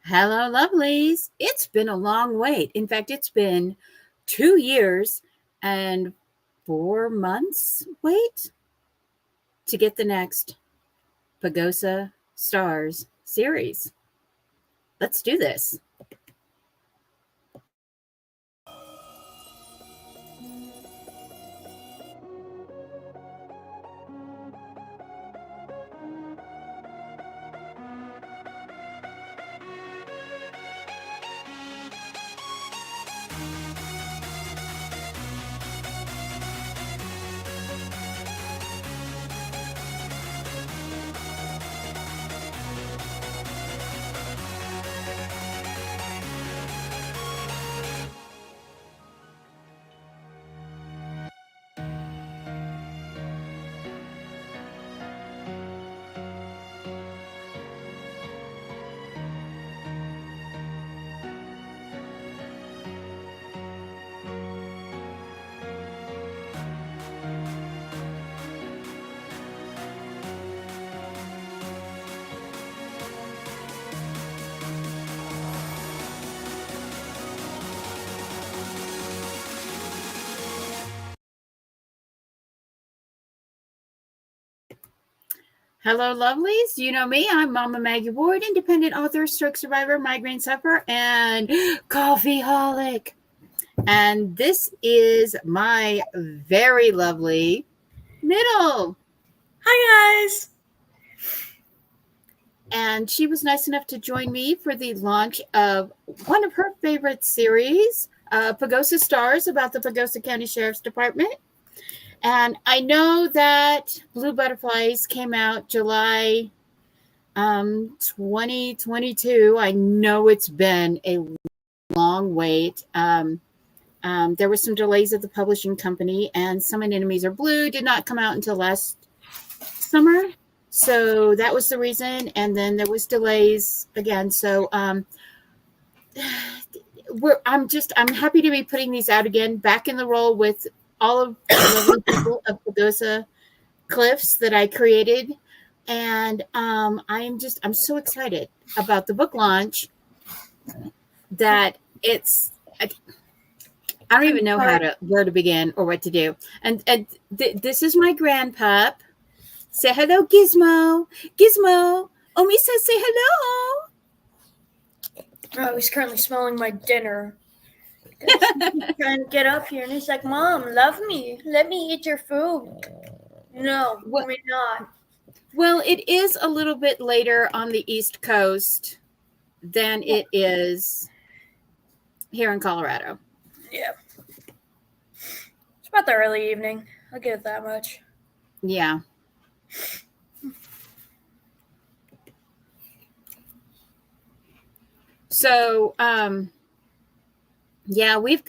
Hello, lovelies. It's been a long wait. In fact, it's been 2 years and 4 months wait to get the next Pagosa Stars series. Let's do this. Hello, lovelies. You know me. I'm Mama Maggie Ward, independent author, stroke survivor, migraine sufferer, and coffeeholic. And this is my very lovely Middle. Hi, guys. And she was nice enough to join me for the launch of one of her favorite series, Pagosa Stars, about the Pagosa County Sheriff's Department. And I know that Blue Butterflies came out July 2022. I know it's been a long wait. There were some delays at the publishing company, and Some Enemies Are Blue did not come out until last summer. So that was the reason. And then there was delays again. So I'm happy to be putting these out again, back in the role with all of the lovely people of Pagosa Cliffs that I created. And I'm so excited about the book launch that I don't even know where to begin or what to do. And this is my grandpup. Say hello, Gizmo. Gizmo. Omi says say hello. Oh, he's currently smelling my dinner. He's trying to get up here, and he's like, "Mom, love me. Let me eat your food." No, Well, we're not. Well, it is a little bit later on the East Coast than it is here in Colorado. Yeah. It's about the early evening. I'll give it that much. Yeah. So, yeah, we've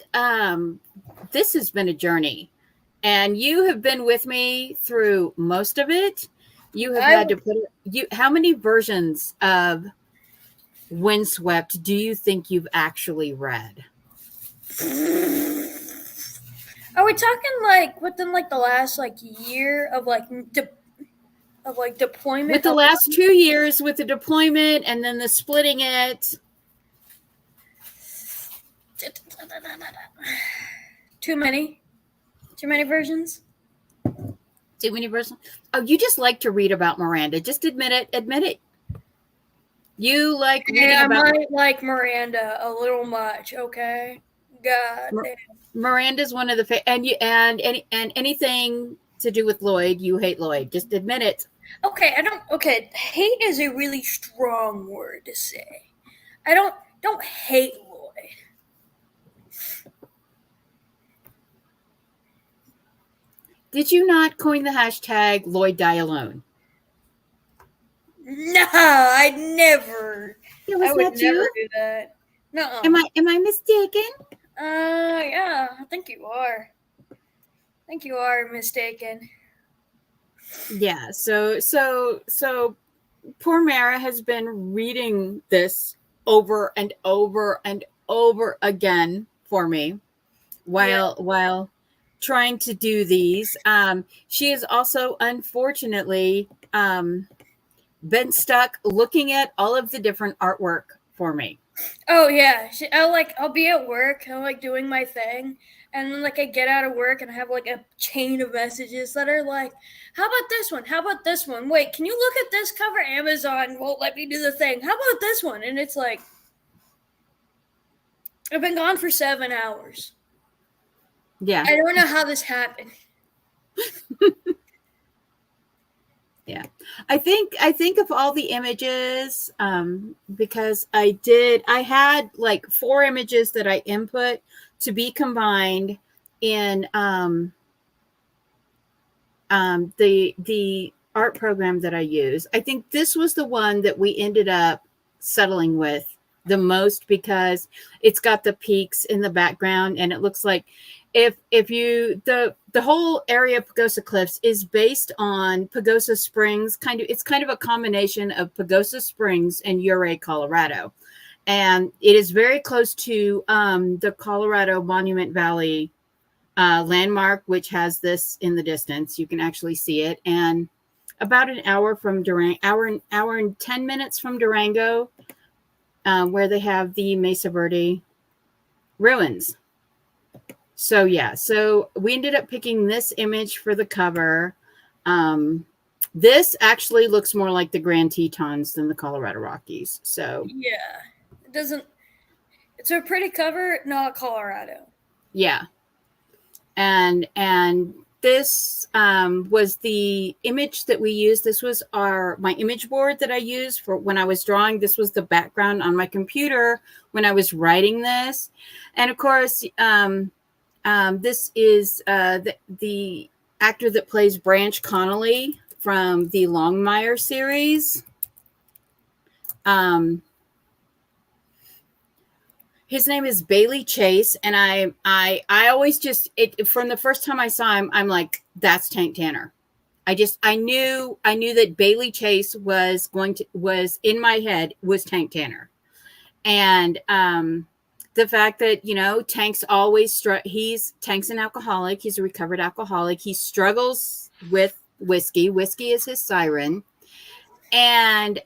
this has been a journey, and you have been with me through most of it. You have had to put how many versions of Windswept do you think you've actually read? Are we talking like within like the last year of deployment? With the last 2 years with the deployment and then the splitting it. Too many versions. Too many versions. Oh, you just like to read about Miranda. Just admit it. Admit it. You like reading about. I might like Miranda a little much. Okay. God damn. Miranda's one of the and anything to do with Lloyd, you hate Lloyd. Just admit it. Okay, hate is a really strong word to say. I don't hate Lloyd. Did you not coin the hashtag Lloyd die alone? No, I'd never. It was I would not never you? do that. No. Am I mistaken? Yeah, I think you are. I think you are mistaken. Yeah, so poor Mara has been reading this over and over and over again for me while trying to do these. She has also unfortunately been stuck looking at all of the different artwork for me. Oh yeah, I'll be at work, I'm like doing my thing, and then like I get out of work and I have like a chain of messages that are like, "How about this one? How about this one? Wait, can you look at this cover? Amazon won't let me do the thing. How about this one?" And it's like, I've been gone for 7 hours. Yeah. I don't know how this happened. Yeah, I think of all the images, because I had like 4 images that I input to be combined in the art program that I use. I think this was the one that we ended up settling with the most because it's got the peaks in the background, and it looks like if you the whole area of Pagosa Cliffs is based on Pagosa Springs. It's kind of a combination of Pagosa Springs and Ouray, Colorado, and it is very close to the Colorado Monument Valley landmark, which has this in the distance. You can actually see it, and about an hour from Durango, hour and 10 minutes from Durango, where they have the Mesa Verde ruins. So yeah, so we ended up picking this image for the cover. This actually looks more like the Grand Tetons than the Colorado Rockies. So yeah, it doesn't. It's a pretty cover, not Colorado. Yeah, and this was the image that we used. This was my image board that I used for when I was drawing. This was the background on my computer when I was writing this, and of course. This is the actor that plays Branch Connolly from the Longmire series. His name is Bailey Chase, and I always just from the first time I saw him, I'm like, that's Tank Tanner. I knew that Bailey Chase was in my head was Tank Tanner, and the fact that, Tank's always Tank's an alcoholic. He's a recovered alcoholic. He struggles with whiskey. Whiskey is his siren. And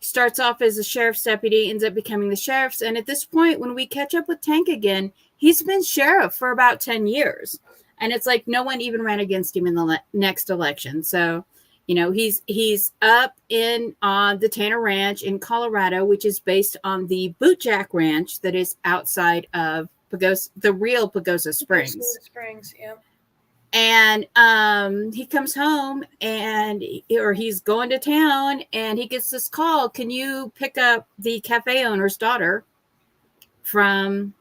starts off as a sheriff's deputy, ends up becoming the sheriff's. And at this point, when we catch up with Tank again, he's been sheriff for about 10 years. And it's like no one even ran against him in the next election. So, he's up on the Tanner Ranch in Colorado, which is based on the Bootjack Ranch that is outside of Pagosa, the real Pagosa Springs. Pagosa Springs, yeah. And he comes home or he's going to town, and he gets this call. Can you pick up the cafe owner's daughter from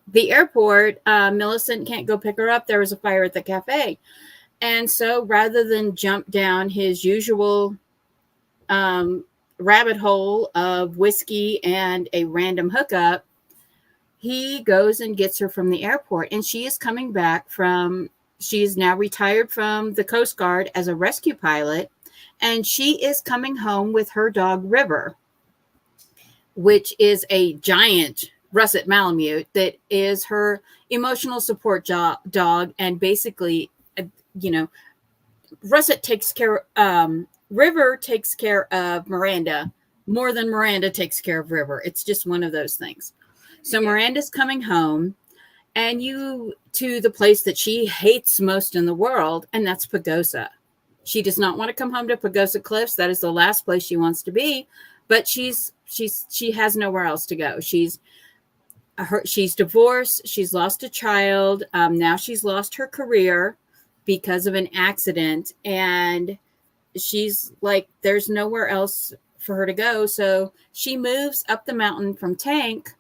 the airport? Millicent can't go pick her up. There was a fire at the cafe. And so rather than jump down his usual rabbit hole of whiskey and a random hookup, he goes and gets her from the airport. And she is coming back she is now retired from the Coast Guard as a rescue pilot. And she is coming home with her dog, River, which is a giant russet Malamute that is her emotional support dog. And basically, Russet takes care, River takes care of Miranda more than Miranda takes care of River. It's just one of those things. So Miranda's coming home, and to the place that she hates most in the world, and that's Pagosa. She does not want to come home to Pagosa Cliffs. That is the last place she wants to be, but she has nowhere else to go. She's divorced. She's lost a child. Now she's lost her career because of an accident, and she's like, there's nowhere else for her to go. So she moves up the mountain from Tank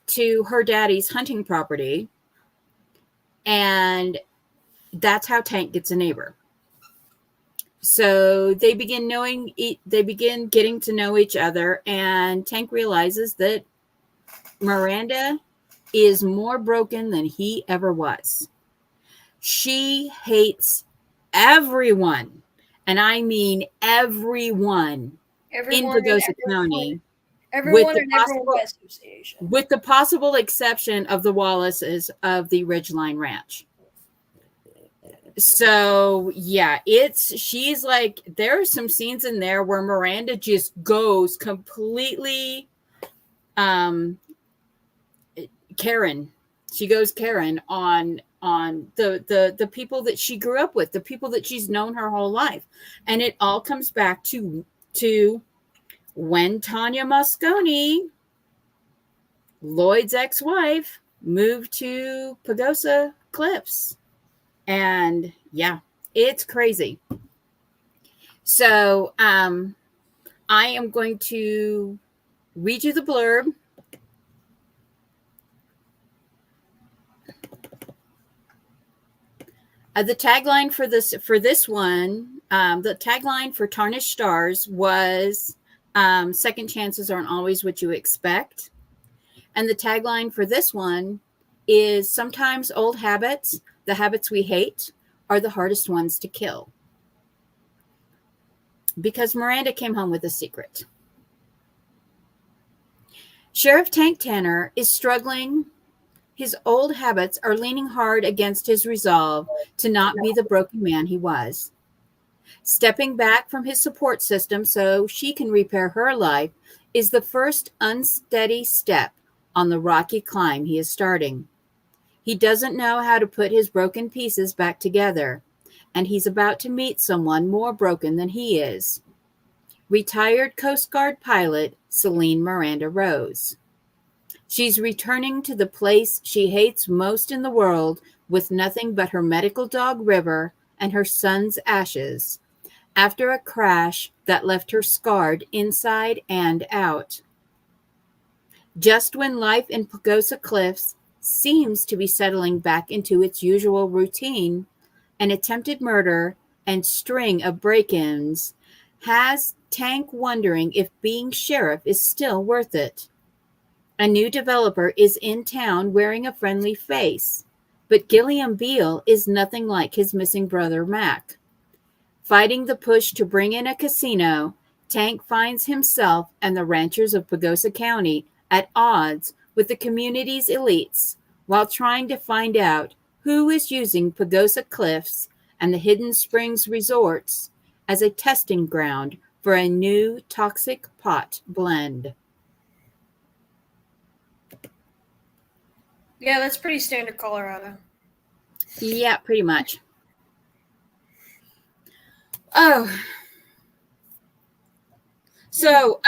to her daddy's hunting property, and that's how Tank gets a neighbor. So they begin getting to know each other, and Tank realizes that Miranda is more broken than he ever was. She hates everyone, and I mean everyone in Pagosa County, everyone in everyone association, with the possible exception of the Wallaces of the Ridgeline Ranch. So yeah, she's like, there are some scenes in there where Miranda just goes completely Karen. She goes Karen on the people that she grew up with, the people that she's known her whole life. And it all comes back to when Tanya Moscone, Lloyd's ex-wife, moved to Pagosa Cliffs. And yeah, it's crazy. So I am going to read you the blurb. The tagline for this one, the tagline for Tarnished Stars was second chances aren't always what you expect. And the tagline for this one is sometimes old habits, the habits we hate, are the hardest ones to kill. Because Miranda came home with a secret. Sheriff Tank Tanner is struggling. His old habits are leaning hard against his resolve to not be the broken man he was. Stepping back from his support system so she can repair her life is the first unsteady step on the rocky climb he is starting. He doesn't know how to put his broken pieces back together, and he's about to meet someone more broken than he is. Retired Coast Guard pilot Celine Miranda Rose. She's returning to the place she hates most in the world with nothing but her medical dog River and her son's ashes after a crash that left her scarred inside and out. Just when life in Pagosa Cliffs seems to be settling back into its usual routine, an attempted murder and string of break-ins has Tank wondering if being sheriff is still worth it. A new developer is in town wearing a friendly face, but Gilliam Beale is nothing like his missing brother Mac. Fighting the push to bring in a casino, Tank finds himself and the ranchers of Pagosa County at odds with the community's elites while trying to find out who is using Pagosa Cliffs and the Hidden Springs resorts as a testing ground for a new toxic pot blend. Yeah, that's pretty standard Colorado. Yeah, pretty much. Oh. So,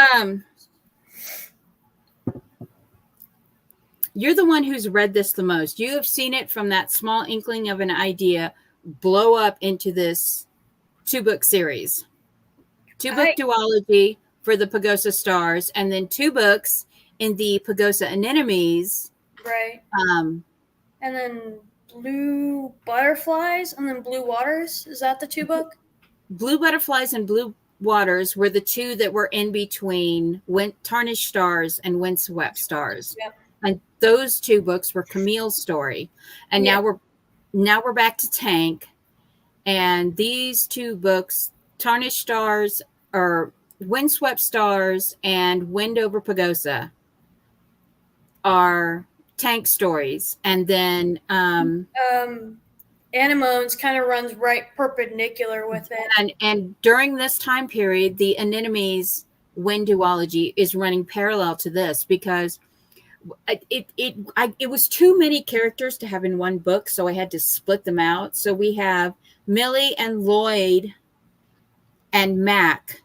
you're the one who's read this the most. You have seen it from that small inkling of an idea blow up into this 2-book series. 2-book duology for the Pagosa Stars, and then 2 books in the Pagosa Anemones. Right. And then Blue Butterflies and then Blue Waters. Is that the 2-book? Blue Butterflies and Blue Waters were the 2 that were in between Tarnished Stars and Windswept Stars. Yep. And those 2 books were Camille's story. And now we're back to Tank. And these 2 books, Tarnished Stars, or Windswept Stars and Wind Over Pagosa, are Tank stories. And then Anemones kind of runs right perpendicular with it. And during this time period, the Anemones Wind duology is running parallel to this because it was too many characters to have in one book, so I had to split them out. So we have Millie and Lloyd and Mac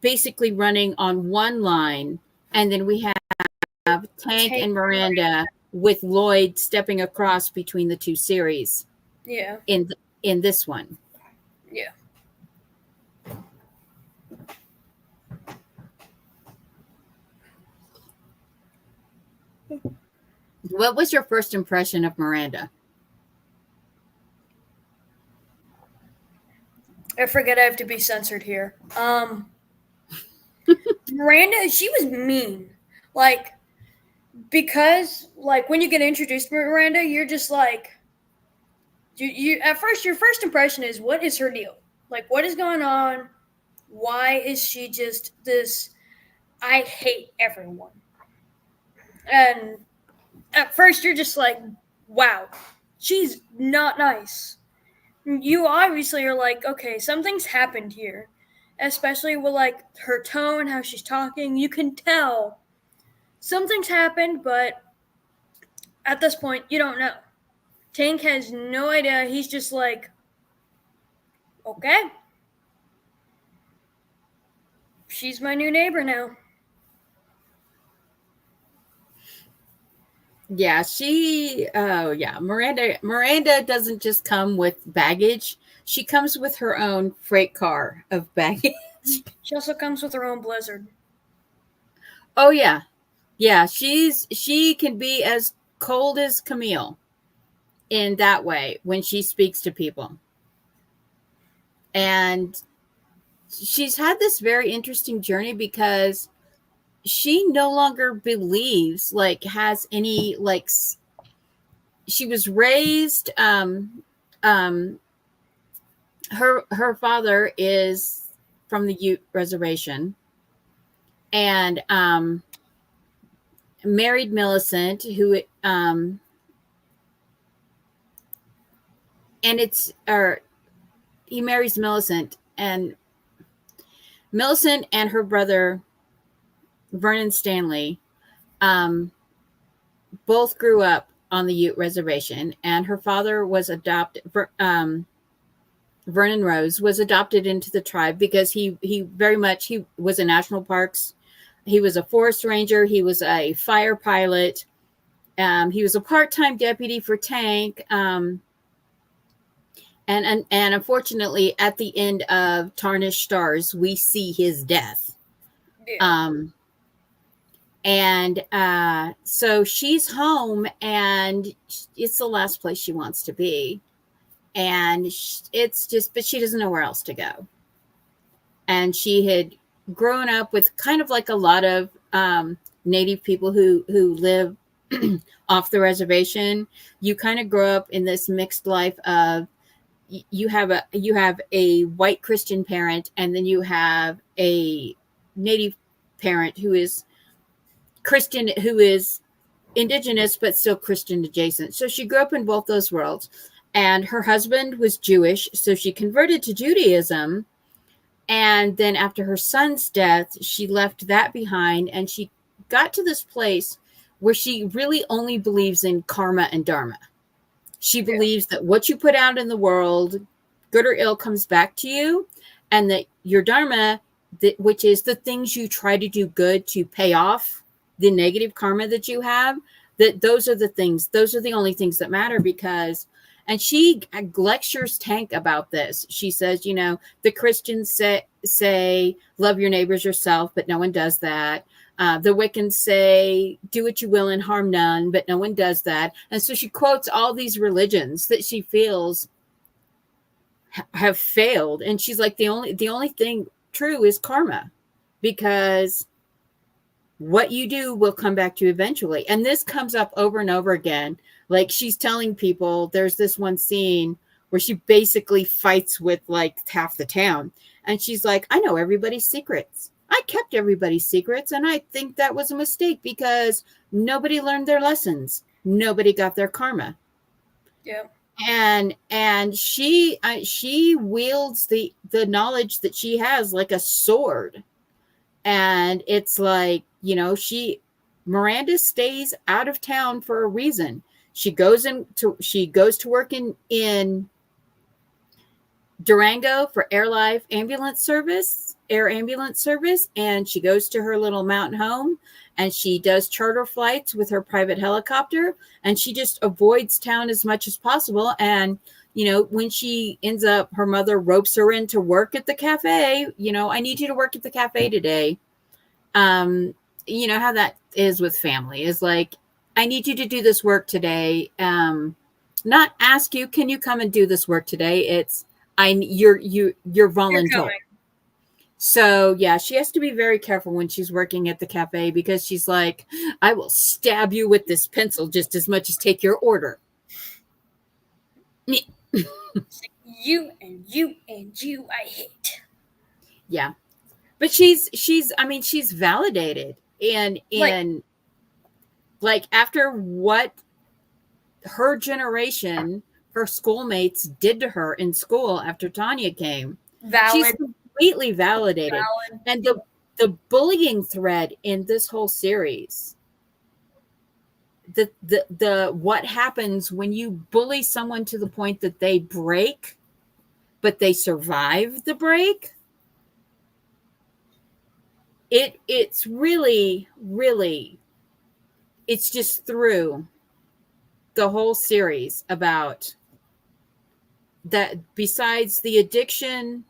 basically running on one line, and then we have Tank and Miranda with Lloyd stepping across between the 2 series. Yeah. In this one. Yeah. What was your first impression of Miranda? I forget I have to be censored here. Miranda, she was mean. Like, because, like, when you get introduced to Miranda, you're just like, you at first, your first impression is, what is her deal? Like, what is going on? Why is she just this, I hate everyone? And at first, you're just like, wow, she's not nice. You obviously are like, okay, something's happened here. Especially with like her tone, how she's talking. You can tell something's happened, but at this point, you don't know. Tank has no idea. He's just like, okay, she's my new neighbor now. Yeah, Miranda doesn't just come with baggage. She comes with her own freight car of baggage. She also comes with her own blizzard. Oh yeah. Yeah, she can be as cold as Camille in that way when she speaks to people. And she's had this very interesting journey because she no longer believes has any she was raised her father is from the Ute reservation and married Millicent who and it's or he marries Millicent and her brother Vernon Stanley both grew up on the Ute reservation, and her father was adopted. Vernon Rose was adopted into the tribe because he was in national parks. He was a forest ranger. He was a fire pilot. He was a part-time deputy for Tank. And unfortunately, at the end of Tarnished Stars, we see his death. Yeah. So she's home, and it's the last place she wants to be. And but she doesn't know where else to go. And she had grown up with kind of like a lot of Native people who live off the reservation. You kind of grow up in this mixed life of you have a white Christian parent, and then you have a Native parent who is Christian, who is indigenous, but still Christian adjacent. So she grew up in both those worlds. And her husband was Jewish, so she converted to Judaism. And then after her son's death, she left that behind, and she got to this place where she really only believes in karma and dharma. She believes that what you put out in the world, good or ill, comes back to you, and that your dharma, which is the things you try to do good to pay off the negative karma that you have, that those are the only things that matter. Because and she lectures Tank about this. She says, the Christians say love your neighbors yourself, but no one does that. The Wiccans say do what you will and harm none, but no one does that. And so she quotes all these religions that she feels have failed. And she's like, the only thing true is karma, because what you do will come back to you eventually. And this comes up over and over again. Like she's telling people, there's this one scene where she basically fights with like half the town. And she's like, I know everybody's secrets. I kept everybody's secrets. And I think that was a mistake because nobody learned their lessons. Nobody got their karma. Yeah. And she wields the knowledge that she has like a sword. And it's like, Miranda stays out of town for a reason. She goes to work in Durango for air ambulance service, and she goes to her little mountain home, and she does charter flights with her private helicopter, and she just avoids town as much as possible. And when she ends up, her mother ropes her in to work at the cafe. I need you to work at the cafe today. You know how that is with family, is like, I need you to do this work today. Not ask you, can you come and do this work today? It's you're volunteer. So yeah, she has to be very careful when she's working at the cafe, because she's like, I will stab you with this pencil just as much as take your order. You and you and you, I hate. Yeah. But she's validated. And like after what her generation, her schoolmates did to her in school after Tanya came. She's Valid. completely validated. Valid. And the bullying thread in this whole series, the what happens when you bully someone to the point that they break, but they survive the break. It's really, really, it's just through the whole series about that. Besides the addiction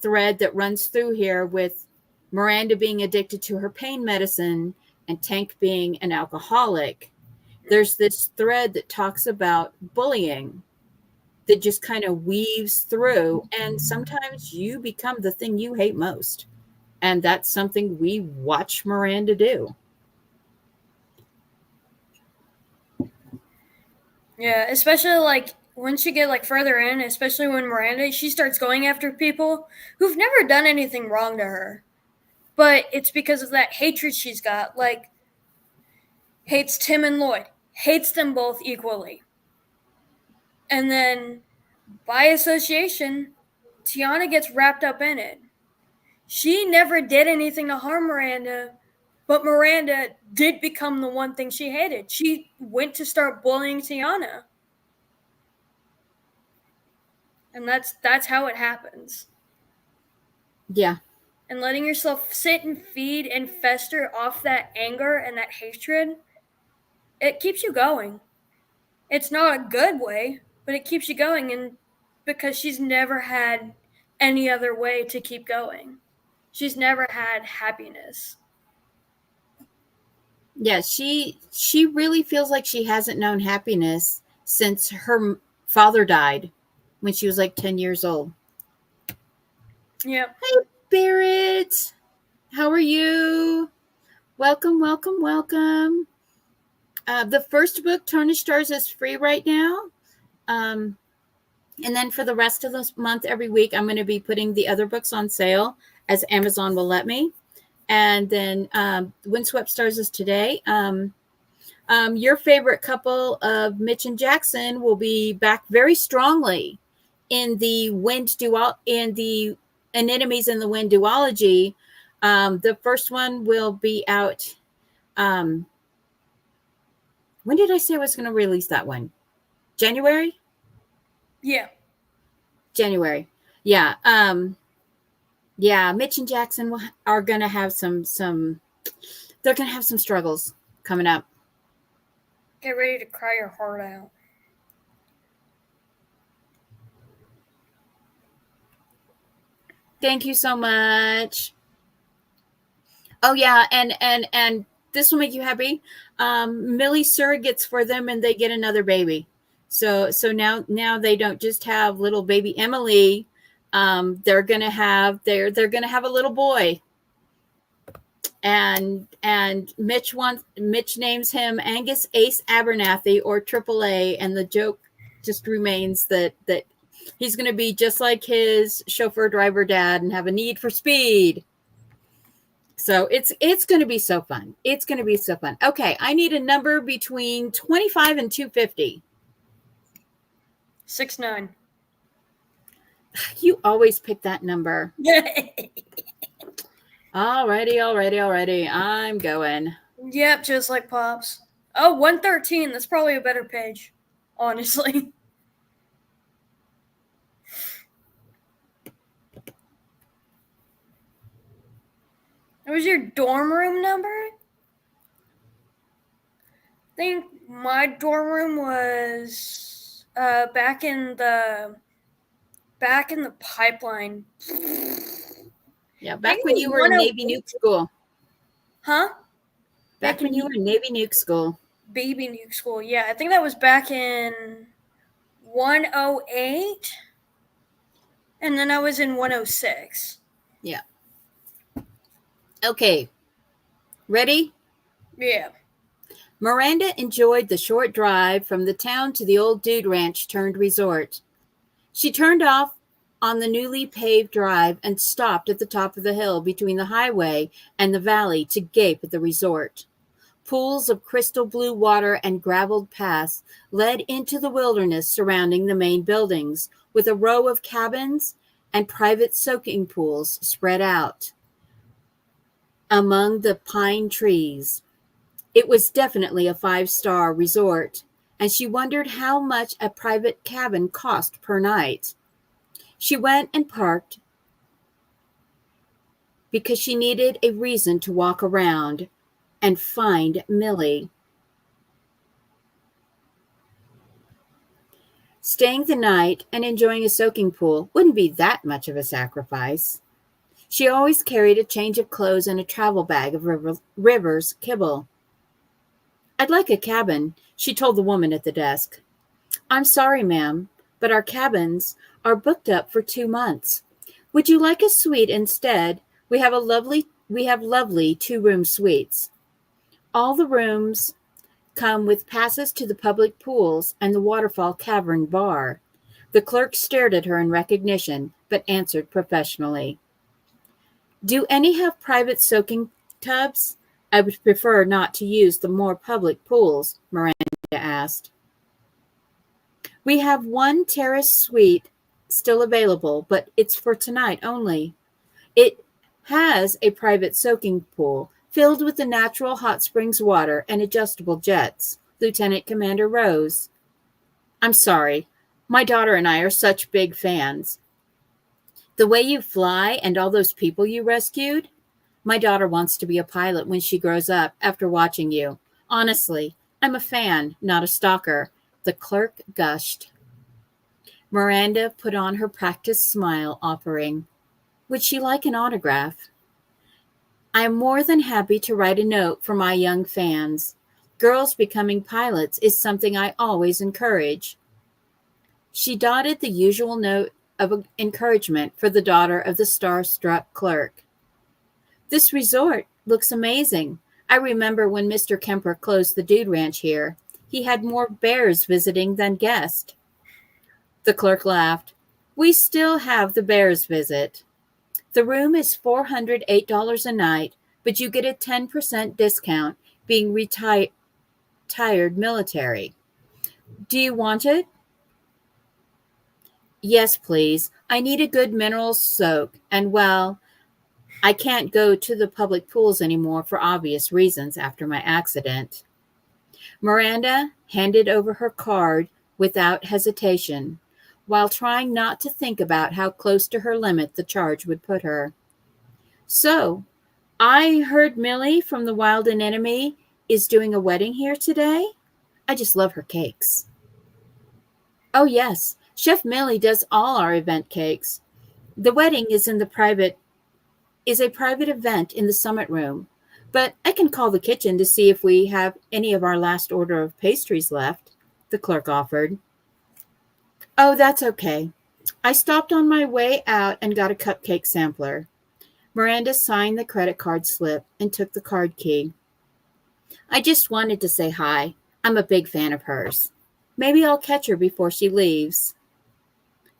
thread that runs through here with Miranda being addicted to her pain medicine and Tank being an alcoholic, there's this thread that talks about bullying that just kind of weaves through. And sometimes you become the thing you hate most. And that's something we watch Miranda do. Yeah, especially like once you get like further in, especially when Miranda, she starts going after people who've never done anything wrong to her. But it's because of that hatred she's got. Like, hates Tim and Lloyd, hates them both equally. And then, by association, Tiana gets wrapped up in it. She never did anything to harm Miranda, but Miranda did become the one thing she hated. She went to start bullying Tiana. And that's how it happens. Yeah. And letting yourself sit and feed and fester off that anger and that hatred, it keeps you going. It's not a good way, but it keeps you going, and because she's never had any other way to keep going. She's never had happiness. Yeah, she really feels like she hasn't known happiness since her father died when she was like 10 years old. Yep. Hey, Barrett. How are you? Welcome, welcome, welcome. The first book, Tarnished Stars, is free right now. And then for the rest of this month, every week, I'm going to be putting the other books on sale as Amazon will let me. And then Windswept Stars is today. Your favorite couple of Mitch and Jackson will be back very strongly in the Anemones in the Wind duology. The first one will be out. When did I say I was going to release that one? January? Yeah. January. Yeah. Yeah, Mitch and Jackson are going to have some they're going to have some struggles coming up. Get ready to cry your heart out. Thank you so much. Oh yeah, and this will make you happy. Millie surrogates for them and they get another baby. So now they don't just have little baby Emily. They're gonna have a little boy. And Mitch names him Angus Ace Abernathy, or AAA, and the joke just remains that he's going to be just like his chauffeur driver dad and have a need for speed. So it's going to be so fun. It's going to be so fun. Okay, I need a number between 25 and 250. 6'9". You always pick that number. Alrighty. I'm going. Yep, just like Pops. Oh, 113. That's probably a better page, honestly. What was your dorm room number? I think my dorm room was back in the pipeline. Yeah, back when you were in Navy Nuke school. Huh? Back when you were in Navy Nuke school. Baby Nuke school. Yeah, I think that was back in 108. And then I was in 106. Yeah. Okay. Ready? Yeah. Miranda enjoyed the short drive from the town to the old dude ranch turned resort. She turned off on the newly paved drive and stopped at the top of the hill between the highway and the valley to gape at the resort. Pools of crystal blue water and graveled paths led into the wilderness surrounding the main buildings, with a row of cabins and private soaking pools spread out among the pine trees. It was definitely a 5-star resort, and she wondered how much a private cabin cost per night. She went and parked because she needed a reason to walk around and find Millie. Staying the night and enjoying a soaking pool wouldn't be that much of a sacrifice. She always carried a change of clothes and a travel bag of River's kibble. "I'd like a cabin," she told the woman at the desk. "I'm sorry, ma'am, but our cabins are booked up for 2 months. Would you like a suite instead? We have lovely 2-room suites. All the rooms come with passes to the public pools and the Waterfall Cavern bar." The clerk stared at her in recognition, but answered professionally. "Do any have private soaking tubs? I would prefer not to use the more public pools," Miranda asked. "We have one terrace suite still available, but it's for tonight only. It has a private soaking pool filled with the natural hot springs water and adjustable jets." Lieutenant Commander rose. "I'm sorry. My daughter and I are such big fans. The way you fly and all those people you rescued? My daughter wants to be a pilot when she grows up after watching you. Honestly, I'm a fan, not a stalker," the clerk gushed. Miranda put on her practiced smile, offering, "Would she like an autograph?" "I am more than happy to write a note for my young fans. Girls becoming pilots is something I always encourage." She dotted the usual note of encouragement for the daughter of the starstruck clerk. "This resort looks amazing. I remember when Mr. Kemper closed the Dude Ranch here. He had more bears visiting than guests." The clerk laughed. "We still have the bears visit. The room is $408 a night, but you get a 10% discount being retired military. Do you want it?" "Yes, please. I need a good mineral soak, and well, I can't go to the public pools anymore for obvious reasons after my accident." Miranda handed over her card without hesitation, while trying not to think about how close to her limit the charge would put her. "So, I heard Millie from the Wild Anemone is doing a wedding here today? I just love her cakes." "Oh, yes. Chef Millie does all our event cakes. The wedding is a private event in the summit room, but I can call the kitchen to see if we have any of our last order of pastries left," the clerk offered. "Oh, that's okay. I stopped on my way out and got a cupcake sampler." Miranda signed the credit card slip and took the card key. "I just wanted to say hi. I'm a big fan of hers. Maybe I'll catch her before she leaves."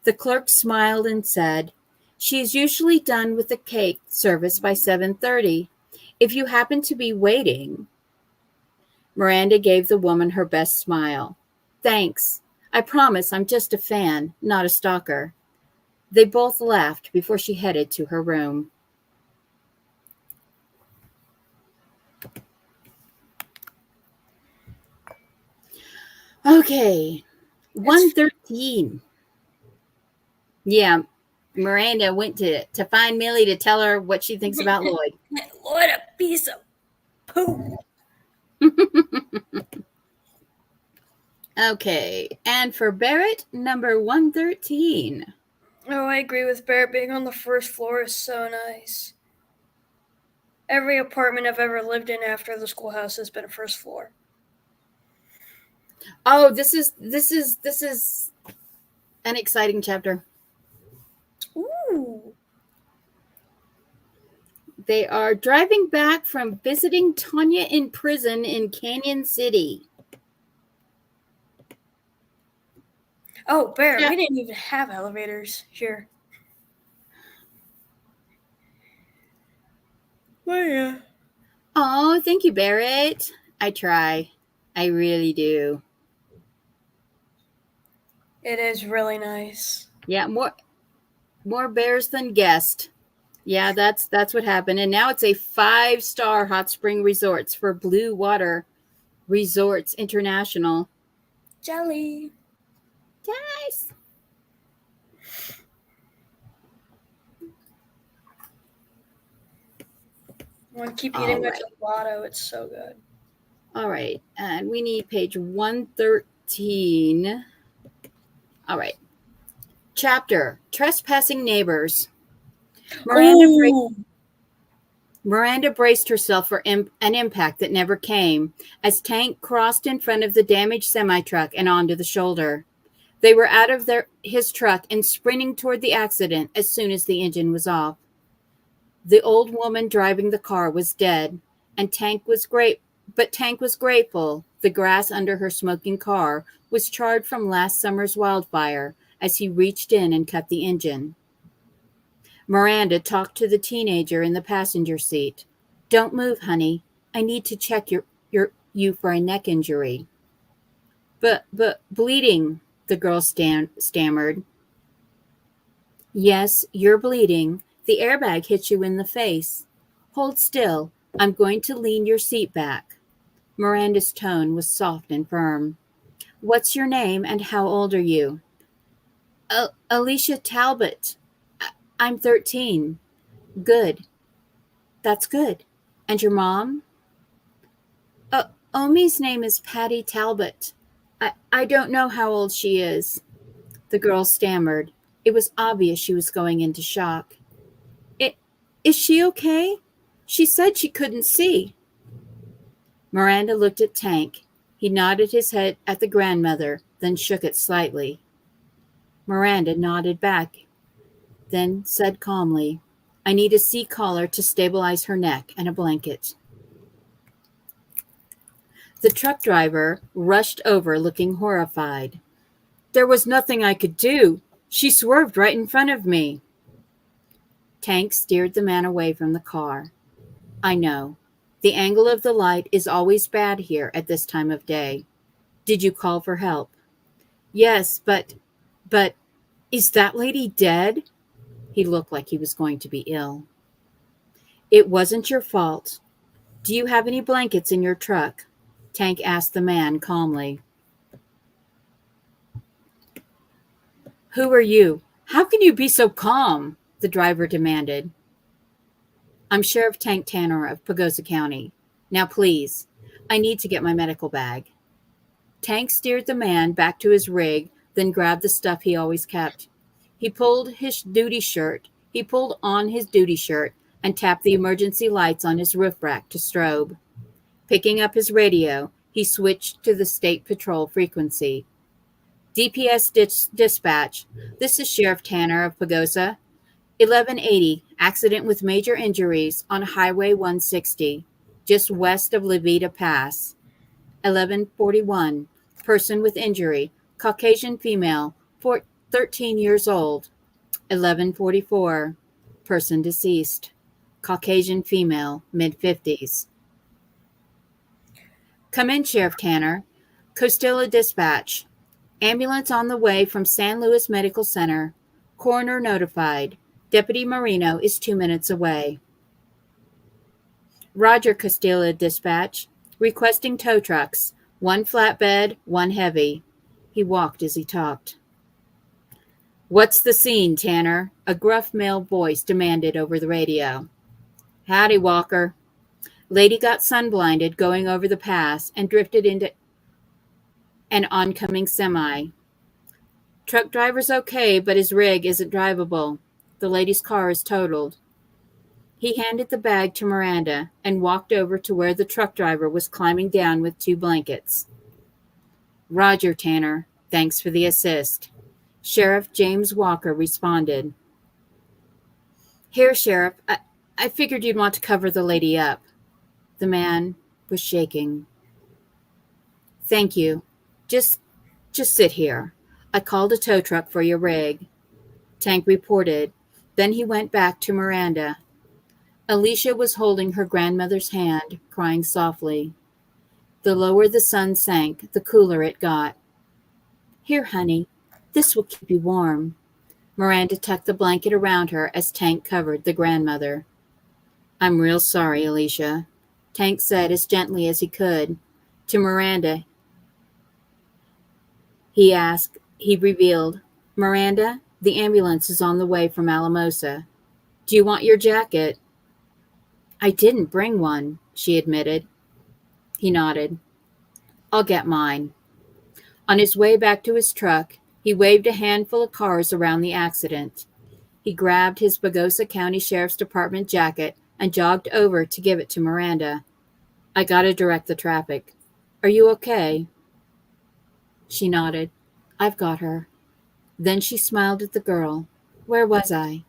The clerk smiled and said, "She is usually done with the cake service by 7:30. If you happen to be waiting." Miranda gave the woman her best smile. "Thanks. I promise I'm just a fan, not a stalker." They both laughed before she headed to her room. Okay, 113. Yeah, Miranda went to find Millie to tell her what she thinks about Lloyd. What a piece of poop. Okay, and for Barrett, number 113. Oh, I agree with Barrett. Being on the first floor is so nice. Every apartment I've ever lived in after the schoolhouse has been a first floor. Oh, this is an exciting chapter. Ooh. They are driving back from visiting Tanya in prison in Canyon City. Oh, Barrett, yeah. We didn't even have elevators here. Oh, yeah. Oh, thank you, Barrett. I try. I really do. It is really nice. Yeah, more bears than guessed. Yeah, that's what happened. And now it's a 5-star hot spring resorts for Blue Water Resorts International. Jelly. Nice. I want to keep All eating my right. gelato. It's so good. All right. And we need page 113. All right. Chapter Trespassing Neighbors. Miranda braced herself for an impact that never came as Tank crossed in front of the damaged semi-truck and onto the shoulder. They were out of his truck and sprinting toward the accident as soon as the engine was off. The old woman driving the car was dead, and Tank was grateful the grass under her smoking car was charred from last summer's wildfire as he reached in and cut the engine. Miranda talked to the teenager in the passenger seat. "Don't move, honey. I need to check you for a neck injury." But bleeding, the girl stammered. "Yes, you're bleeding. The airbag hit you in the face. Hold still. I'm going to lean your seat back." Miranda's tone was soft and firm. "What's your name and how old are you?" Alicia Talbot. I'm 13. Good. That's good. And your mom?" Omi's name is Patty Talbot. I don't know how old she is." The girl stammered. It was obvious she was going into shock. Is she okay? She said she couldn't see." Miranda looked at Tank. He nodded his head at the grandmother, then shook it slightly. Miranda nodded back, then said calmly, "I need a seat collar to stabilize her neck and a blanket." The truck driver rushed over looking horrified. "There was nothing I could do. She swerved right in front of me." Tank steered the man away from the car. "I know. The angle of the light is always bad here at this time of day. Did you call for help?" "Yes, but, is that lady dead?" He looked like he was going to be ill. "It wasn't your fault. Do you have any blankets in your truck?" Tank asked the man calmly. "Who are you? How can you be so calm?" the driver demanded. "I'm Sheriff Tank Tanner of Pagosa County. Now please, I need to get my medical bag." Tank steered the man back to his rig, then grabbed the stuff he always kept. He pulled on his duty shirt and tapped the emergency lights on his roof rack to strobe. Picking up his radio, he switched to the State Patrol frequency. "DPS dispatch. This is Sheriff Tanner of Pagosa. 1180, accident with major injuries on Highway 160, just west of Levita Pass. 1141, person with injury, Caucasian female, 13 years old. 1144, person deceased, Caucasian female, mid-50s. "Come in, Sheriff Tanner. Costilla Dispatch. Ambulance on the way from San Luis Medical Center. Coroner notified. Deputy Marino is 2 minutes away." "Roger, Costilla Dispatch. Requesting tow trucks. 1 flatbed, 1 heavy." He walked as he talked. "What's the scene, Tanner?" a gruff male voice demanded over the radio. "Howdy, Walker. Lady got sunblinded going over the pass and drifted into an oncoming semi. Truck driver's okay, but his rig isn't drivable. The lady's car is totaled." He handed the bag to Miranda and walked over to where the truck driver was climbing down with 2 blankets. "Roger, Tanner. Thanks for the assist." Sheriff James Walker responded. "Here, Sheriff. I figured you'd want to cover the lady up." The man was shaking. "Thank you. Just sit here. I called a tow truck for your rig." Tank reported. Then he went back to Miranda. Alicia was holding her grandmother's hand, crying softly. The lower the sun sank, the cooler it got. Here, honey, this will keep you warm. Miranda tucked the blanket around her as Tank covered the grandmother. I'm real sorry, Alicia, Tank said as gently as he could. To Miranda, he revealed, Miranda, the ambulance is on the way from Alamosa. Do you want your jacket? I didn't bring one, she admitted. He nodded. I'll get mine. On his way back to his truck, he waved a handful of cars around the accident. He grabbed his Pagosa County Sheriff's Department jacket and jogged over to give it to Miranda. I gotta direct the traffic. Are you okay? She nodded. I've got her. Then she smiled at the girl. Where was I?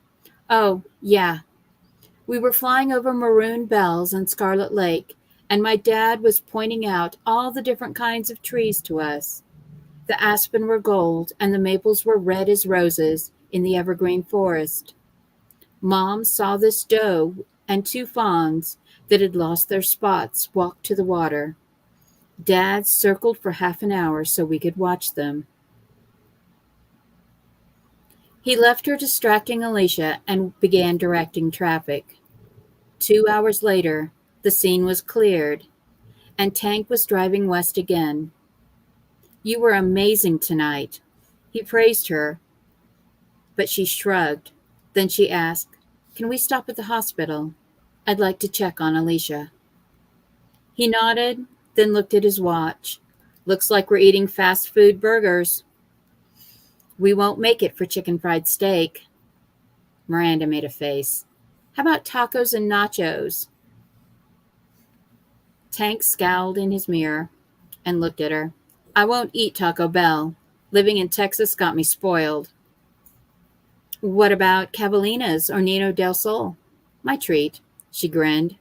Oh, yeah. We were flying over Maroon Bells and Scarlet Lake, and my dad was pointing out all the different kinds of trees to us. The aspen were gold, and the maples were red as roses in the evergreen forest. Mom saw this doe and 2 fawns that had lost their spots walk to the water. Dad circled for half an hour so we could watch them. He left her distracting Alicia and began directing traffic. 2 hours later, the scene was cleared, and Tank was driving west again. You were amazing tonight. He praised her, but she shrugged. Then she asked, Can we stop at the hospital? I'd like to check on Alicia. He nodded, then looked at his watch. Looks like we're eating fast food burgers. We won't make it for chicken fried steak. Miranda made a face. How about tacos and nachos? Tank scowled in his mirror and looked at her. I won't eat Taco Bell. Living in Texas got me spoiled. What about Cavalinas or Nino del Sol? My treat, she grinned.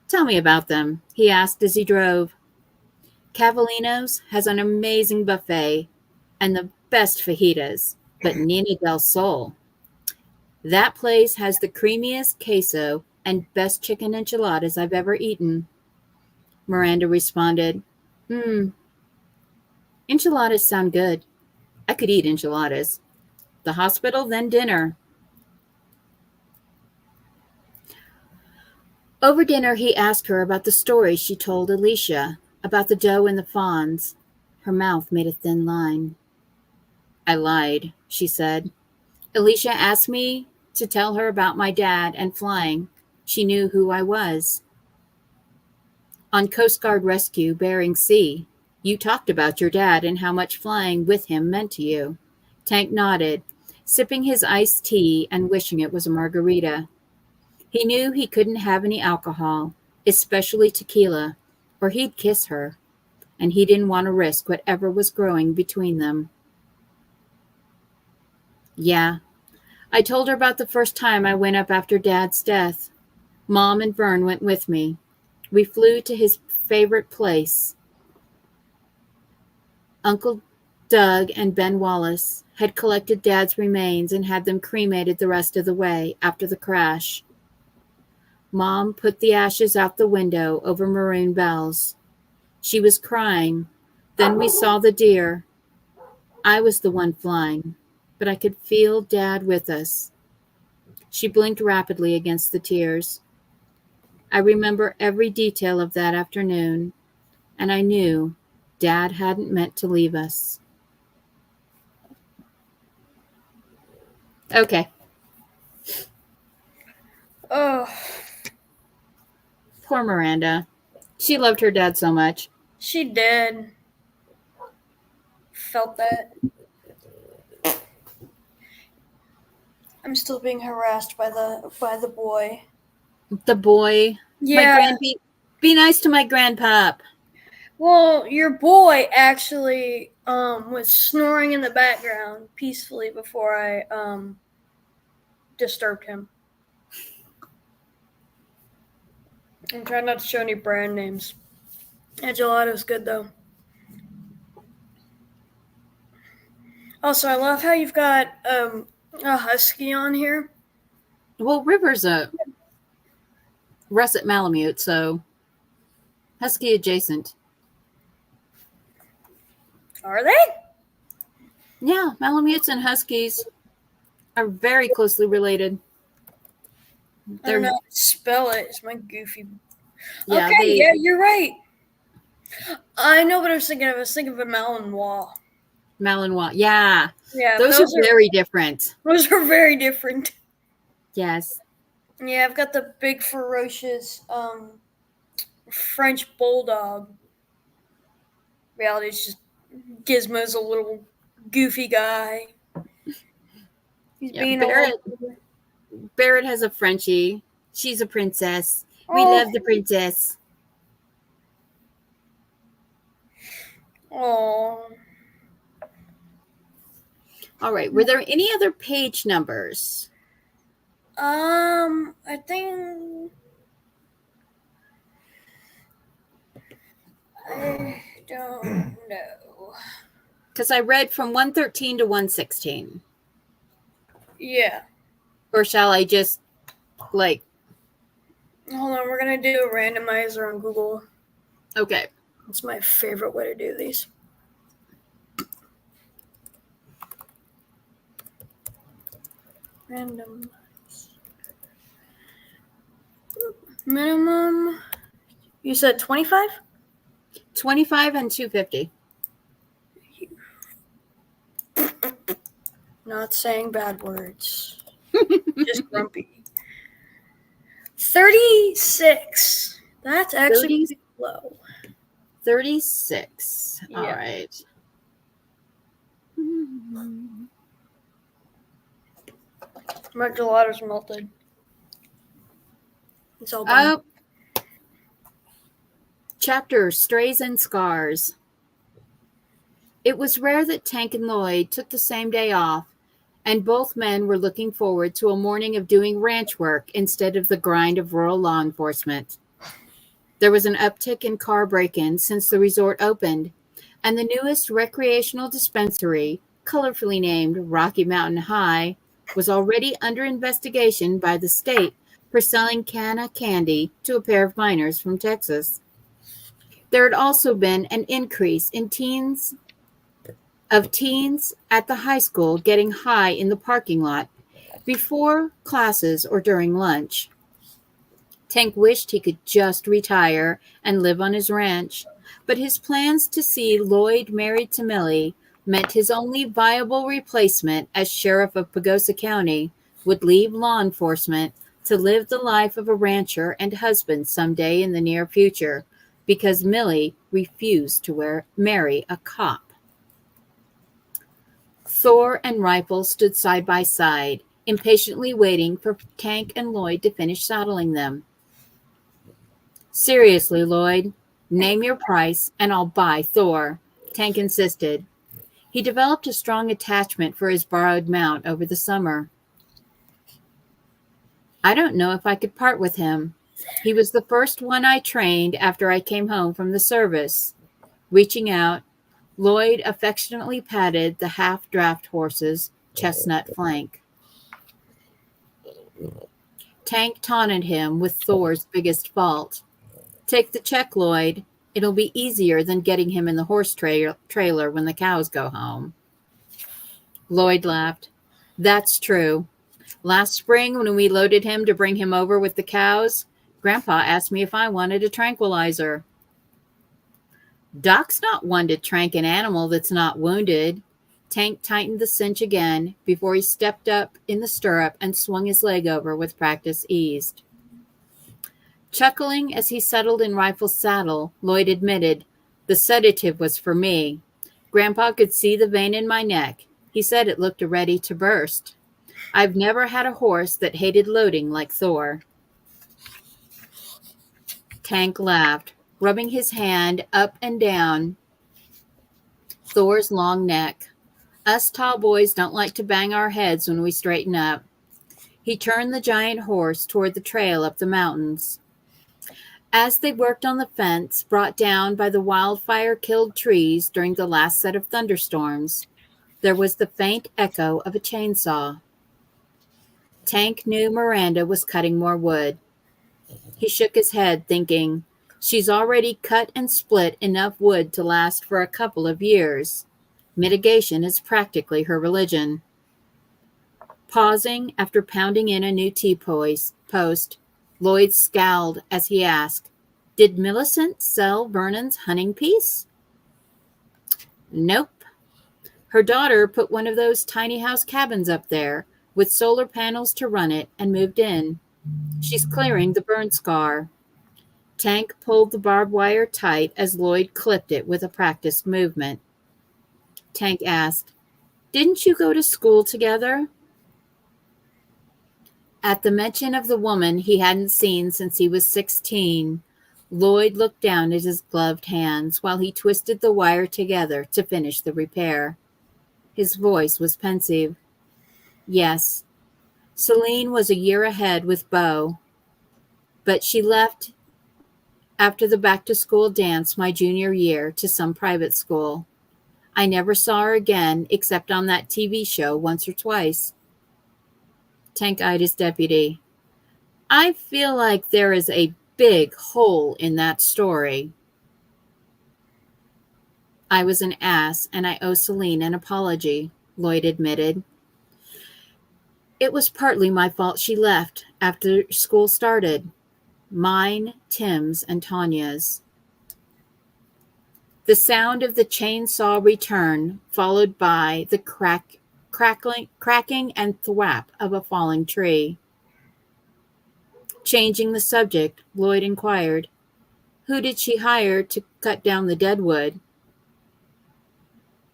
Tell me about them, he asked as he drove. Cavalinos has an amazing buffet and the best fajitas, but Nino del Sol. That place has the creamiest queso and best chicken enchiladas I've ever eaten. Miranda responded, Enchiladas sound good. I could eat enchiladas. The hospital, then dinner. Over dinner, he asked her about the story she told Alicia, about the doe and the fawns. Her mouth made a thin line. I lied, she said. Alicia asked me to tell her about my dad and flying. She knew who I was. On Coast Guard rescue, Bering Sea, you talked about your dad and how much flying with him meant to you. Tank nodded, sipping his iced tea and wishing it was a margarita. He knew he couldn't have any alcohol, especially tequila, or he'd kiss her, and he didn't want to risk whatever was growing between them. Yeah, I told her about the first time I went up after Dad's death. Mom and Vern went with me. We flew to his favorite place. Uncle Doug and Ben Wallace had collected Dad's remains and had them cremated the rest of the way after the crash. Mom put the ashes out the window over Maroon Bells. She was crying. Then we saw the deer. I was the one flying, but I could feel Dad with us. She blinked rapidly against the tears. I remember every detail of that afternoon, and I knew Dad hadn't meant to leave us. Okay. Oh. Poor Miranda. She loved her dad so much. She did. Felt that. I'm still being harassed by the boy. The boy. Yeah. Be nice to my grandpap. Well, your boy actually was snoring in the background peacefully before I disturbed him. I'm trying not to show any brand names. That gelato's good though. Also, I love how you've got a husky on here. Well, River's a russet Malamute, so Husky adjacent. Are they? Yeah, Malamutes and Huskies are very closely related. I don't know how to spell it. It's my goofy. Yeah, Okay, yeah, you're right. I know what I was thinking of. I was thinking of a Malinois. Malinois. Yeah. Yeah, Those are very different. Those are very different. Yes. Yeah, I've got the big ferocious French bulldog. Reality is just Gizmo's a little goofy guy. He's being Barrett has a Frenchie. She's a princess. We Oh. love the princess. Oh. All right. Were there any other page numbers? I think I don't know. Because I read from 113 to 116. Yeah. Or shall I just like? Hold on, we're gonna do a randomizer on Google. Okay. It's my favorite way to do these. Random. Minimum. You said 25? 25 and 250. Not saying bad words. Just grumpy. 36. That's actually pretty low. 36. Yeah. All right. My gelato's melted. It's all done. Chapter Strays and Scars. It was rare that Tank and Lloyd took the same day off, and both men were looking forward to a morning of doing ranch work instead of the grind of rural law enforcement. There was an uptick in car break-ins since the resort opened, and the newest recreational dispensary, colorfully named Rocky Mountain High, was already under investigation by the state for selling canna candy to a pair of minors from Texas. There had also been an increase in teens at the high school getting high in the parking lot before classes or during lunch. Tank wished he could just retire and live on his ranch, but his plans to see Lloyd married to Millie meant his only viable replacement as sheriff of Pagosa County would leave law enforcement to live the life of a rancher and husband someday in the near future, because Millie refused to marry a cop. Thor and Rifle stood side by side, impatiently waiting for Tank and Lloyd to finish saddling them. Seriously, Lloyd, name your price and I'll buy Thor, Tank insisted. He developed a strong attachment for his borrowed mount over the summer. I don't know if I could part with him. He was the first one I trained after I came home from the service. Reaching out, Lloyd affectionately patted the half-draft horse's chestnut flank. Tank taunted him with Thor's biggest fault. Take the check, Lloyd. It'll be easier than getting him in the horse trailer when the cows go home. Lloyd laughed. That's true. Last spring, when we loaded him to bring him over with the cows, Grandpa asked me if I wanted a tranquilizer. Doc's not one to trank an animal that's not wounded. Tank tightened the cinch again before he stepped up in the stirrup and swung his leg over with practice eased. Chuckling as he settled in Rifle's saddle, Lloyd admitted, the sedative was for me. Grandpa could see the vein in my neck. He said it looked ready to burst. I've never had a horse that hated loading like Thor. Tank laughed, rubbing his hand up and down Thor's long neck. Us tall boys don't like to bang our heads when we straighten up. He turned the giant horse toward the trail up the mountains. As they worked on the fence brought down by the wildfire-killed trees during the last set of thunderstorms, there was the faint echo of a chainsaw. Tank knew Miranda was cutting more wood. He shook his head, thinking, She's already cut and split enough wood to last for a couple of years. Mitigation is practically her religion. Pausing after pounding in a new post, Lloyd scowled as he asked, "Did Millicent sell Vernon's hunting piece?" "Nope. Her daughter put one of those tiny house cabins up there with solar panels to run it and moved in. She's clearing the burn scar." Tank pulled the barbed wire tight as Lloyd clipped it with a practiced movement. Tank asked, "Didn't you go to school together?" At the mention of the woman he hadn't seen since he was 16, Lloyd looked down at his gloved hands while he twisted the wire together to finish the repair. His voice was pensive. "Yes, Celine was a year ahead with Beau, but she left after the back-to-school dance my junior year to some private school. I never saw her again except on that TV show once or twice." Tank eyed his deputy. "I feel like there is a big hole in that story." "I was an ass, and I owe Celine an apology," Lloyd admitted. "It was partly my fault she left after school started. Mine, Tim's, and Tanya's." The sound of the chainsaw return, followed by the cracking and thwap of a falling tree. Changing the subject, Lloyd inquired, "Who did she hire to cut down the dead wood?"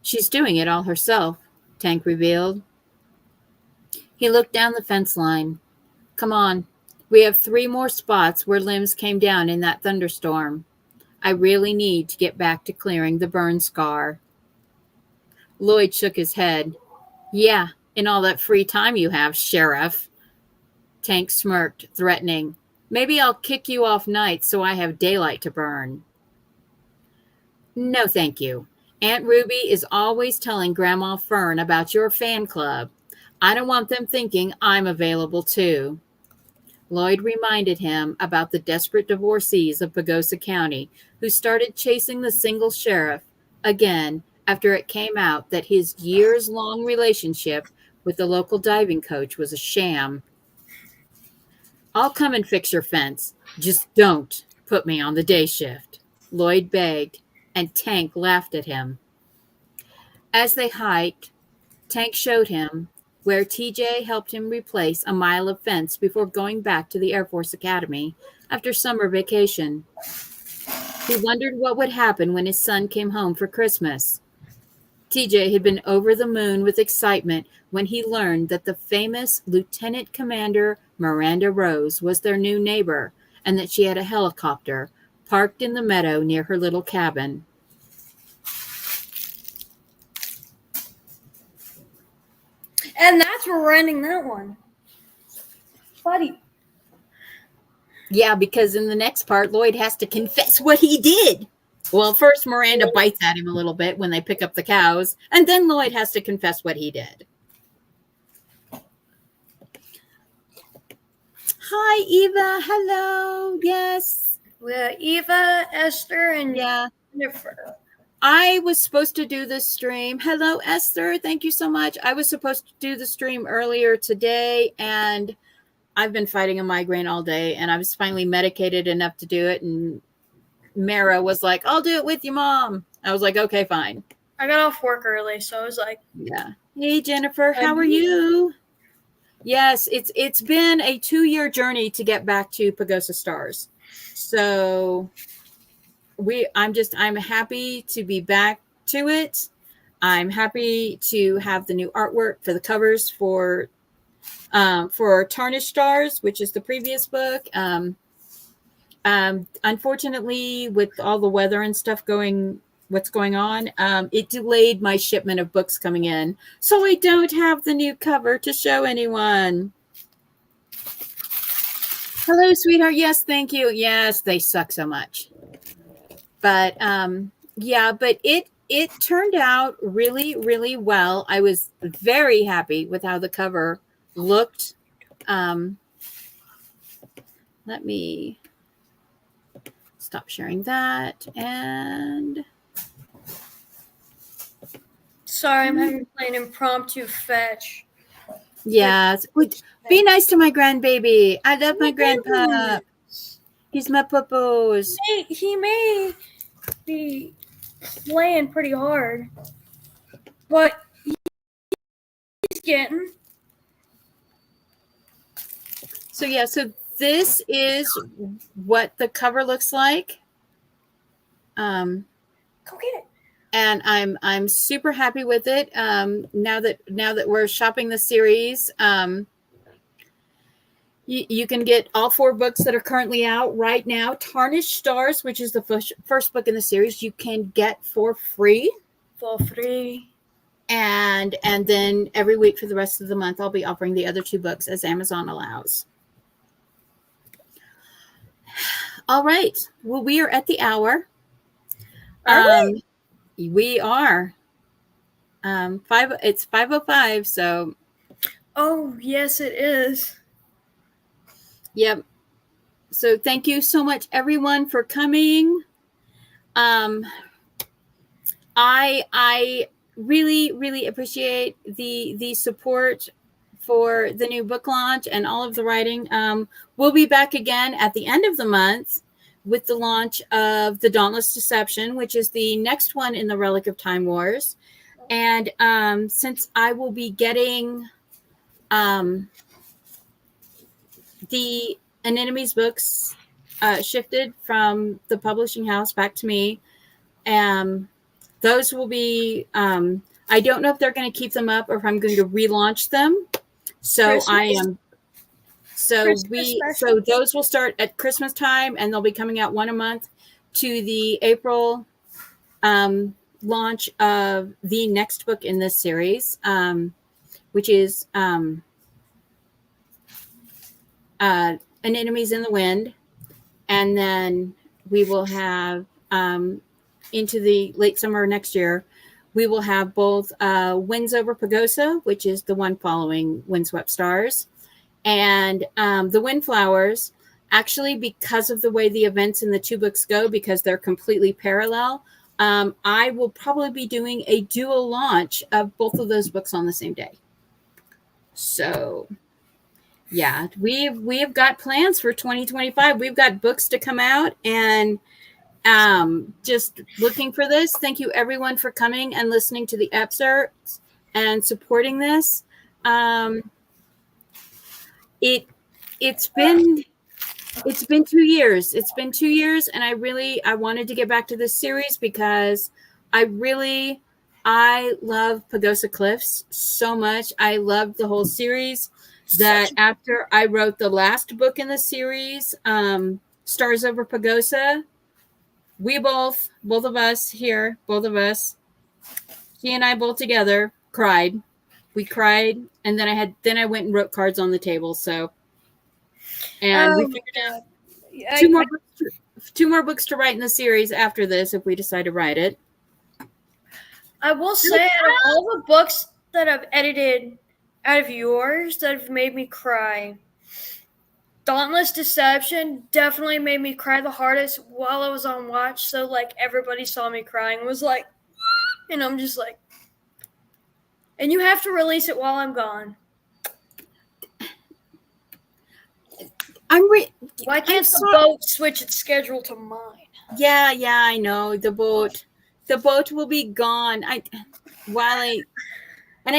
"She's doing it all herself," Tank revealed. He looked down the fence line. "Come on. We have 3 more spots where limbs came down in that thunderstorm. I really need to get back to clearing the burn scar." Lloyd shook his head. "Yeah, in all that free time you have, Sheriff." Tank smirked, threatening, "Maybe I'll kick you off nights so I have daylight to burn." "No, thank you. Aunt Ruby is always telling Grandma Fern about your fan club. I don't want them thinking I'm available too." Lloyd reminded him about the desperate divorcees of Pagosa County who started chasing the single sheriff again after it came out that his years-long relationship with the local diving coach was a sham. "I'll come and fix your fence. Just don't put me on the day shift," Lloyd begged, and Tank laughed at him. As they hiked, Tank showed him where TJ helped him replace a mile of fence before going back to the Air Force Academy after summer vacation. He wondered what would happen when his son came home for Christmas. TJ had been over the moon with excitement when he learned that the famous Lieutenant Commander Miranda Rose was their new neighbor and that she had a helicopter parked in the meadow near her little cabin. And that's where we're ending that one. Buddy. Yeah, because in the next part, Lloyd has to confess what he did. Well, first Miranda bites at him a little bit when they pick up the cows, and then Lloyd has to confess what he did. Hi, Eva. Hello. Yes. We have Eva, Esther, and Jennifer. I was supposed to do this stream. Hello, Esther. Thank you so much. I was supposed to do the stream earlier today, and I've been fighting a migraine all day, and I was finally medicated enough to do it. And Mara was like, "I'll do it with you, Mom." I was like, "Okay, fine." I got off work early, so I was like, "Yeah." Hey, Jennifer, how are you? Yes, it's been a 2-year journey to get back to Pagosa Stars. So I'm happy to be back to it. I'm happy to have the new artwork for the covers for Tarnished Stars, which is the previous book. Unfortunately, with all the weather and stuff what's going on, it delayed my shipment of books coming in, so I don't have the new cover to show anyone. Hello, sweetheart. Yes, thank you. Yes, they suck so much. But but it turned out really, really well. I was very happy with how the cover looked. stop sharing that. And Sorry, I'm having to play an impromptu fetch. yes, be nice to my grandbaby. I love my grandpa. He's my pupos. He may be playing pretty hard, but he's getting. So yeah, so this is what the cover looks like. Go get it. And I'm super happy with it. Now that we're shopping the series, you can get all 4 books that are currently out right now. Tarnished Stars, which is the first book in the series, you can get for free. For free. And then every week for the rest of the month, I'll be offering the other 2 books as Amazon allows. All right. Well, we are at the hour. We are. It's 5:05. So. Oh yes, it is. Yep. So thank you so much, everyone, for coming. I really appreciate the support for the new book launch and all of the writing. We'll be back again at the end of the month with the launch of The Dauntless Deception, which is the next one in the Relic of Time Wars. And since I will be getting the Anemones books shifted from the publishing house back to me, those will be, I don't know if they're going to keep them up or if I'm going to relaunch them. So so those will start at Christmas time, and they'll be coming out 1 a month to the April launch of the next book in this series, which is Anemones in the Wind. And then we will have into the late summer next year, we will have both Winds Over Pagosa, which is the one following Windswept Stars, and the Windflowers. Actually, because of the way the events in the 2 books go, because they're completely parallel, I will probably be doing a dual launch of both of those books on the same day. So, yeah, we've got plans for 2025. We've got books to come out, and just looking for this. Thank you, everyone, for coming and listening to the excerpts and supporting this. It's been 2 years. It's been 2 years, and I wanted to get back to this series because I love Pagosa Cliffs so much. I loved the whole series. That after I wrote the last book in the series, Stars Over Pagosa, we both of us, she and I both together cried. We cried, and then I went and wrote cards on the table. So, and we figured out 2 more books to write in the series after this if we decide to write it. I will say, out of all the books that I've edited out of yours that have made me cry, Dauntless Deception definitely made me cry the hardest while I was on watch. So, like, everybody saw me crying and was like, and I'm just like, and you have to release it while I'm gone. Why can't the boat switch its schedule to mine? Yeah, I know. The boat will be gone. I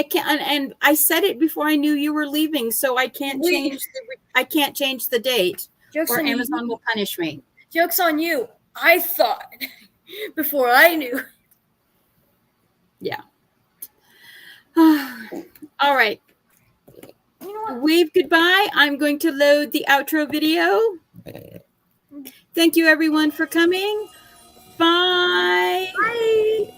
can't, and I said it before I knew you were leaving, so I can't change the date, or Amazon will punish me. Joke's on you. I thought before I knew. Yeah. All right. You know what? Wave goodbye. I'm going to load the outro video. Thank you, everyone, for coming. Bye. Bye.